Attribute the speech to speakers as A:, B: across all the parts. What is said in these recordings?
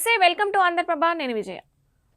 A: నమస్తే, welcome to Andhraprabha. నేను విజయ.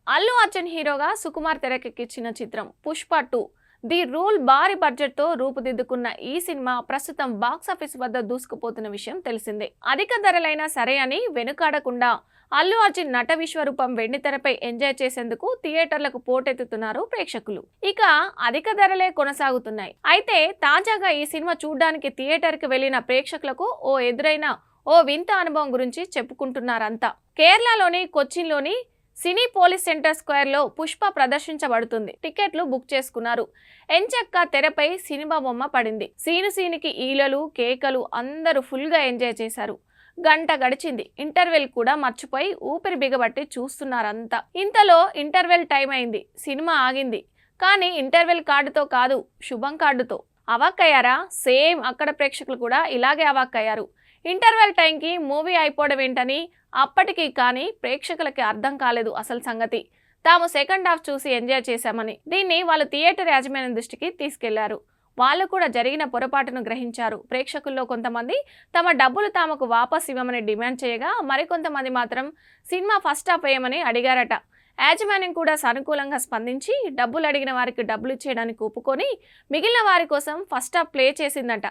A: అల్లు అర్జున్ హీరోగా సుకుమార్ తెరకెక్కించిన చిత్రం పుష్ప 2 ది రూల్ భారీ బడ్జెట్తో రూపుదిద్దుకున్న ఈ సినిమా ప్రస్తుతం బాక్సాఫీస్ వద్ద దూసుకుపోతున్న విషయం తెలిసిందే. అధిక ధరలైనా సరే అని వెనుకాడకుండా అల్లు అర్జున్ నట విశ్వరూపం వెండితెరపై ఎంజాయ్ చేసేందుకు థియేటర్లకు పోటెత్తుతున్నారు ప్రేక్షకులు. ఇక అధిక ధరలే కొనసాగుతున్నాయి. అయితే తాజాగా ఈ సినిమా చూడ్డానికి థియేటర్కి వెళ్లిన ప్రేక్షకులకు ఎదురైన ఓ వింత అనుభవం గురించి చెప్పుకుంటున్నారంతా. కేరళలోని కొచ్చిన్లోని సినీ పోలీస్ సెంటర్ స్క్వేర్లో పుష్ప ప్రదర్శించబడుతుంది. టికెట్లు బుక్ చేసుకున్నారు. ఎంచక్క తెరపై సినిమా బొమ్మ పడింది. సీనుకి ఈలలు, కేకలు, అందరూ ఫుల్గా ఎంజాయ్ చేశారు. గంట గడిచింది. ఇంటర్వెల్ కూడా మర్చిపోయి ఊపిరి బిగబట్టి చూస్తున్నారంతా. ఇంతలో ఇంటర్వెల్ టైం అయింది. సినిమా ఆగింది. కానీ ఇంటర్వెల్ కార్డుతో కాదు, శుభం కార్డుతో. అవాక్కయ్యారా? సేమ్ అక్కడ ప్రేక్షకులు కూడా ఇలాగే అవాక్కయ్యారు. ఇంటర్వెల్ టైంకి మూవీ అయిపోవడం ఏంటని అప్పటికి కానీ ప్రేక్షకులకి అర్థం కాలేదు అసలు సంగతి. తాము సెకండ్ హాఫ్ చూసి ఎంజాయ్ చేశామని. దీన్ని వాళ్ళు థియేటర్ యాజమాన్యం దృష్టికి తీసుకెళ్లారు. వాళ్ళు కూడా జరిగిన పొరపాటును గ్రహించారు. ప్రేక్షకుల్లో కొంతమంది తమ డబ్బులు తామకు వాపస్ ఇవ్వమని డిమాండ్ చేయగా, మరికొంతమంది మాత్రం సినిమా ఫస్ట్ హాఫ్ వేయమని అడిగారట. యాజమాన్యం కూడా సానుకూలంగా స్పందించి డబ్బులు అడిగిన వారికి డబ్బులు ఇచ్చేయడానికి ఒప్పుకొని మిగిలిన వారి కోసం ఫస్ట్ హాఫ్ ప్లే చేసిందట.